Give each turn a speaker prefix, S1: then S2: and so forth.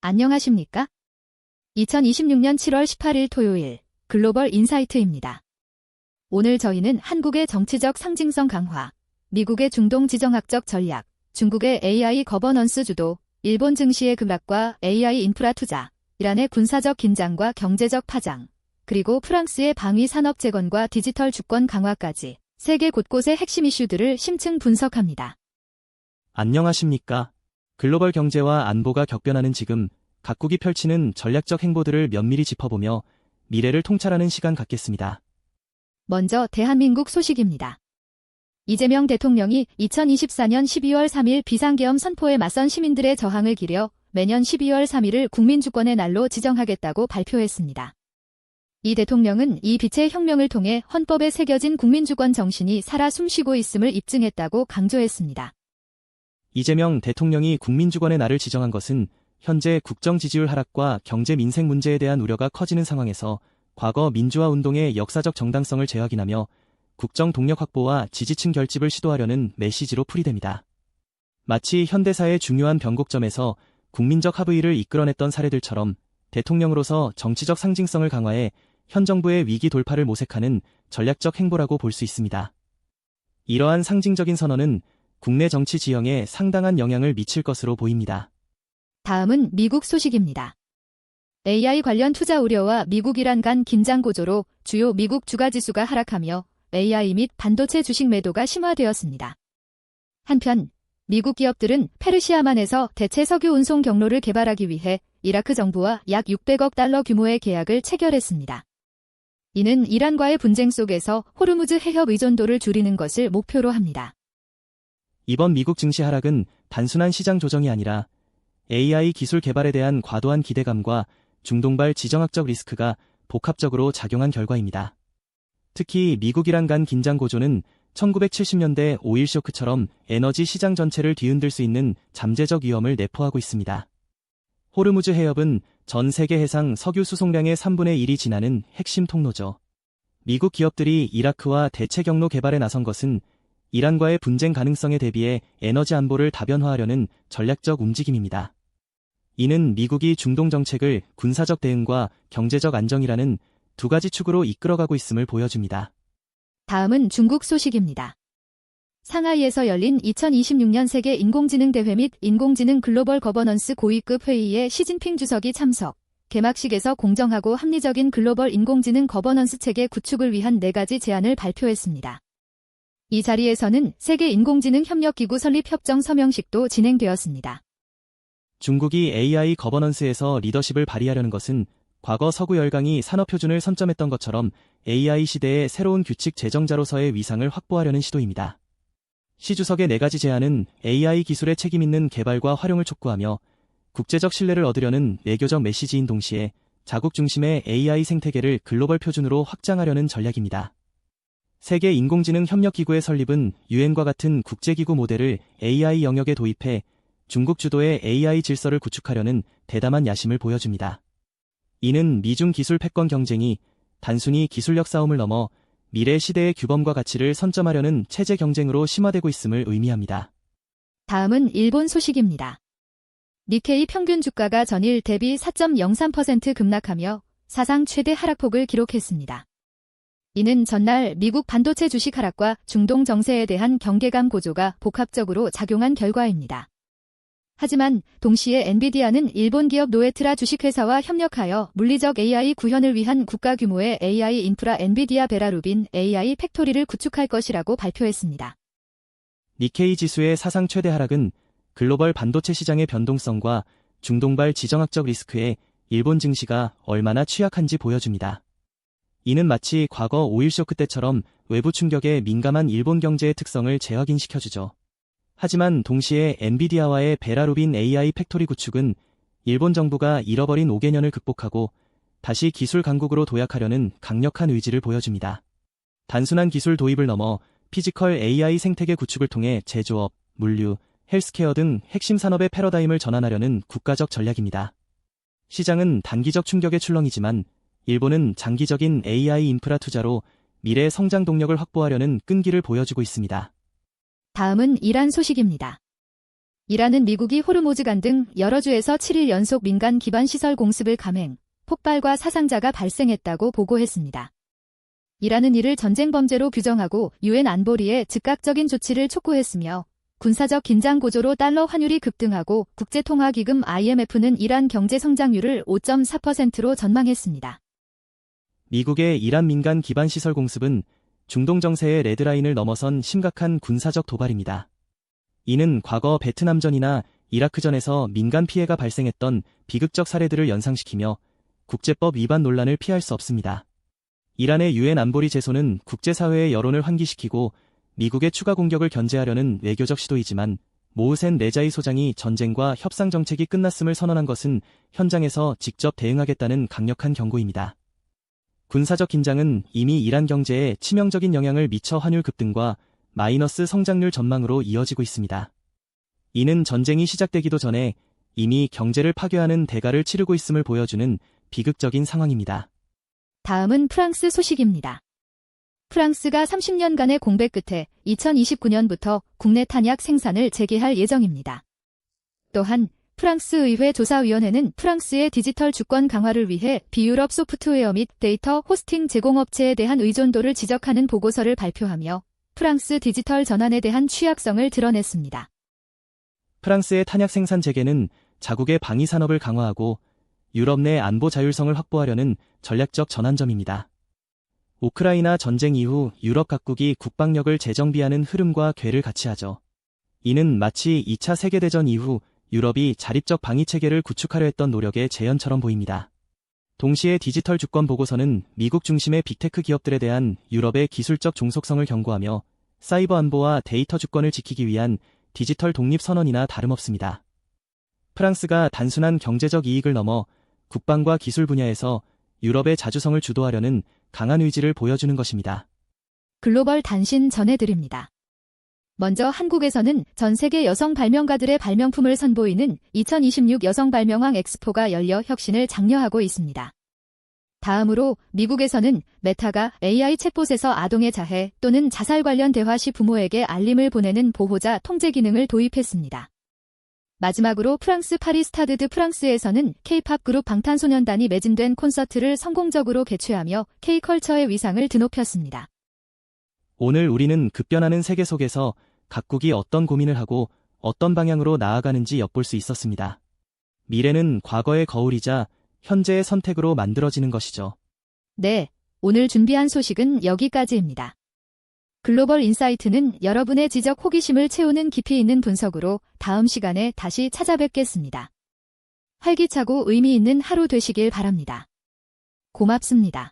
S1: 안녕하십니까? 2026년 7월 18일 토요일 글로벌 인사이트입니다. 오늘 저희는 한국의 정치적 상징성 강화, 미국의 중동 지정학적 전략, 중국의 AI 거버넌스 주도, 일본 증시의 급락과 AI 인프라 투자, 이란의 군사적 긴장과 경제적 파장, 그리고 프랑스의 방위 산업 재건과 디지털 주권 강화까지 세계 곳곳의 핵심 이슈들을 심층 분석합니다.
S2: 안녕하십니까? 글로벌 경제와 안보가 격변하는 지금 각국이 펼치는 전략적 행보들을 면밀히 짚어보며 미래를 통찰하는 시간 갖겠습니다.
S1: 먼저 대한민국 소식입니다. 이재명 대통령이 2024년 12월 3일 비상계엄 선포에 맞선 시민들의 저항을 기려 매년 12월 3일을 국민주권의 날로 지정하겠다고 발표했습니다. 이 대통령은 이 빛의 혁명을 통해 헌법에 새겨진 국민주권 정신이 살아 숨쉬고 있음을 입증했다고 강조했습니다.
S2: 이재명 대통령이 국민주권의 날을 지정한 것은 현재 국정 지지율 하락과 경제 민생 문제에 대한 우려가 커지는 상황에서 과거 민주화 운동의 역사적 정당성을 재확인하며 국정 동력 확보와 지지층 결집을 시도하려는 메시지로 풀이됩니다. 마치 현대사의 중요한 변곡점에서 국민적 합의를 이끌어냈던 사례들처럼 대통령으로서 정치적 상징성을 강화해 현 정부의 위기 돌파를 모색하는 전략적 행보라고 볼 수 있습니다. 이러한 상징적인 선언은 국내 정치 지형에 상당한 영향을 미칠 것으로 보입니다.
S1: 다음은 미국 소식입니다. AI 관련 투자 우려와 미국-이란 간 긴장 고조로 주요 미국 주가지수가 하락하며 AI 및 반도체 주식 매도가 심화되었습니다. 한편 미국 기업들은 페르시아만에서 대체 석유 운송 경로를 개발하기 위해 이라크 정부와 약 600억 달러 규모의 계약을 체결했습니다. 이는 이란과의 분쟁 속에서 호르무즈 해협 의존도를 줄이는 것을 목표로 합니다.
S2: 이번 미국 증시 하락은 단순한 시장 조정이 아니라 AI 기술 개발에 대한 과도한 기대감과 중동발 지정학적 리스크가 복합적으로 작용한 결과입니다. 특히 미국-이란 간 긴장 고조는 1970년대 오일 쇼크처럼 에너지 시장 전체를 뒤흔들 수 있는 잠재적 위험을 내포하고 있습니다. 호르무즈 해협은 전 세계 해상 석유 수송량의 3분의 1이 지나는 핵심 통로죠. 미국 기업들이 이라크와 대체 경로 개발에 나선 것은 이란과의 분쟁 가능성에 대비해 에너지 안보를 다변화하려는 전략적 움직임입니다. 이는 미국이 중동 정책을 군사적 대응과 경제적 안정이라는 두 가지 축으로 이끌어가고 있음을 보여줍니다.
S1: 다음은 중국 소식입니다. 상하이에서 열린 2026년 세계 인공지능 대회 및 인공지능 글로벌 거버넌스 고위급 회의에 시진핑 주석이 참석, 개막식에서 공정하고 합리적인 글로벌 인공지능 거버넌스 체계 구축을 위한 4가지 제안을 발표했습니다. 이 자리에서는 세계 인공지능 협력기구 설립 협정 서명식도 진행되었습니다.
S2: 중국이 AI 거버넌스에서 리더십을 발휘하려는 것은 과거 서구 열강이 산업표준을 선점했던 것처럼 AI 시대의 새로운 규칙 제정자로서의 위상을 확보하려는 시도입니다. 시 주석의 4가지 제안은 AI 기술의 책임있는 개발과 활용을 촉구하며 국제적 신뢰를 얻으려는 외교적 메시지인 동시에 자국 중심의 AI 생태계를 글로벌 표준으로 확장하려는 전략입니다. 세계 인공지능 협력기구의 설립은 유엔과 같은 국제기구 모델을 AI 영역에 도입해 중국 주도의 AI 질서를 구축하려는 대담한 야심을 보여줍니다. 이는 미중 기술 패권 경쟁이 단순히 기술력 싸움을 넘어 미래 시대의 규범과 가치를 선점하려는 체제 경쟁으로 심화되고 있음을 의미합니다.
S1: 다음은 일본 소식입니다. 니케이 평균 주가가 전일 대비 4.03% 급락하며 사상 최대 하락폭을 기록했습니다. 이는 전날 미국 반도체 주식 하락과 중동 정세에 대한 경계감 고조가 복합적으로 작용한 결과입니다. 하지만 동시에 엔비디아는 일본 기업 노에트라 주식회사와 협력하여 물리적 AI 구현을 위한 국가 규모의 AI 인프라 엔비디아 베라루빈 AI 팩토리를 구축할 것이라고 발표했습니다.
S2: 니케이 지수의 사상 최대 하락은 글로벌 반도체 시장의 변동성과 중동발 지정학적 리스크에 일본 증시가 얼마나 취약한지 보여줍니다. 이는 마치 과거 오일 쇼크 때처럼 외부 충격에 민감한 일본 경제의 특성을 재확인시켜주죠. 하지만 동시에 엔비디아와의 베라루빈 AI 팩토리 구축은 일본 정부가 잃어버린 5개년을 극복하고 다시 기술 강국으로 도약하려는 강력한 의지를 보여줍니다. 단순한 기술 도입을 넘어 피지컬 AI 생태계 구축을 통해 제조업, 물류, 헬스케어 등 핵심 산업의 패러다임을 전환하려는 국가적 전략입니다. 시장은 단기적 충격의 출렁이지만 일본은 장기적인 AI 인프라 투자로 미래 성장 동력을 확보하려는 끈기를 보여주고 있습니다.
S1: 다음은 이란 소식입니다. 이란은 미국이 호르무즈간 등 여러 주에서 7일 연속 민간 기반 시설 공습을 감행, 폭발과 사상자가 발생했다고 보고했습니다. 이란은 이를 전쟁 범죄로 규정하고 유엔 안보리에 즉각적인 조치를 촉구했으며 군사적 긴장 고조로 달러 환율이 급등하고 국제통화기금 IMF는 이란 경제 성장률을 5.4%로 전망했습니다.
S2: 미국의 이란 민간 기반 시설 공습은 중동 정세의 레드라인을 넘어선 심각한 군사적 도발입니다. 이는 과거 베트남전이나 이라크전에서 민간 피해가 발생했던 비극적 사례들을 연상시키며 국제법 위반 논란을 피할 수 없습니다. 이란의 유엔 안보리 제소는 국제사회의 여론을 환기시키고 미국의 추가 공격을 견제하려는 외교적 시도이지만 모흐센 레자이 소장이 전쟁과 협상 정책이 끝났음을 선언한 것은 현장에서 직접 대응하겠다는 강력한 경고입니다. 군사적 긴장은 이미 이란 경제에 치명적인 영향을 미쳐 환율 급등과 마이너스 성장률 전망으로 이어지고 있습니다. 이는 전쟁이 시작되기도 전에 이미 경제를 파괴하는 대가를 치르고 있음을 보여주는 비극적인 상황입니다.
S1: 다음은 프랑스 소식입니다. 프랑스가 30년간의 공백 끝에 2029년부터 국내 탄약 생산을 재개할 예정입니다. 또한 프랑스 의회 조사위원회는 프랑스의 디지털 주권 강화를 위해 비유럽 소프트웨어 및 데이터 호스팅 제공업체에 대한 의존도를 지적하는 보고서를 발표하며 프랑스 디지털 전환에 대한 취약성을 드러냈습니다.
S2: 프랑스의 탄약 생산 재개는 자국의 방위 산업을 강화하고 유럽 내 안보 자율성을 확보하려는 전략적 전환점입니다. 우크라이나 전쟁 이후 유럽 각국이 국방력을 재정비하는 흐름과 궤를 같이 하죠. 이는 마치 2차 세계대전 이후 유럽이 자립적 방위체계를 구축하려 했던 노력의 재현처럼 보입니다. 동시에 디지털 주권 보고서는 미국 중심의 빅테크 기업들에 대한 유럽의 기술적 종속성을 경고하며 사이버 안보와 데이터 주권을 지키기 위한 디지털 독립 선언이나 다름없습니다. 프랑스가 단순한 경제적 이익을 넘어 국방과 기술 분야에서 유럽의 자주성을 주도하려는 강한 의지를 보여주는 것입니다.
S1: 글로벌 단신 전해드립니다. 먼저 한국에서는 전 세계 여성 발명가들의 발명품을 선보이는 2026 여성 발명왕 엑스포가 열려 혁신을 장려하고 있습니다. 다음으로 미국에서는 메타가 AI 챗봇에서 아동의 자해 또는 자살 관련 대화 시 부모에게 알림을 보내는 보호자 통제 기능을 도입했습니다. 마지막으로 프랑스 파리 스타드 드 프랑스에서는 K-팝 그룹 방탄소년단이 매진된 콘서트를 성공적으로 개최하며 K-컬처의 위상을 드높였습니다.
S2: 오늘 우리는 급변하는 세계 속에서 각국이 어떤 고민을 하고 어떤 방향으로 나아가는지 엿볼 수 있었습니다. 미래는 과거의 거울이자 현재의 선택으로 만들어지는 것이죠.
S1: 네, 오늘 준비한 소식은 여기까지입니다. 글로벌 인사이트는 여러분의 지적 호기심을 채우는 깊이 있는 분석으로 다음 시간에 다시 찾아뵙겠습니다. 활기차고 의미 있는 하루 되시길 바랍니다. 고맙습니다.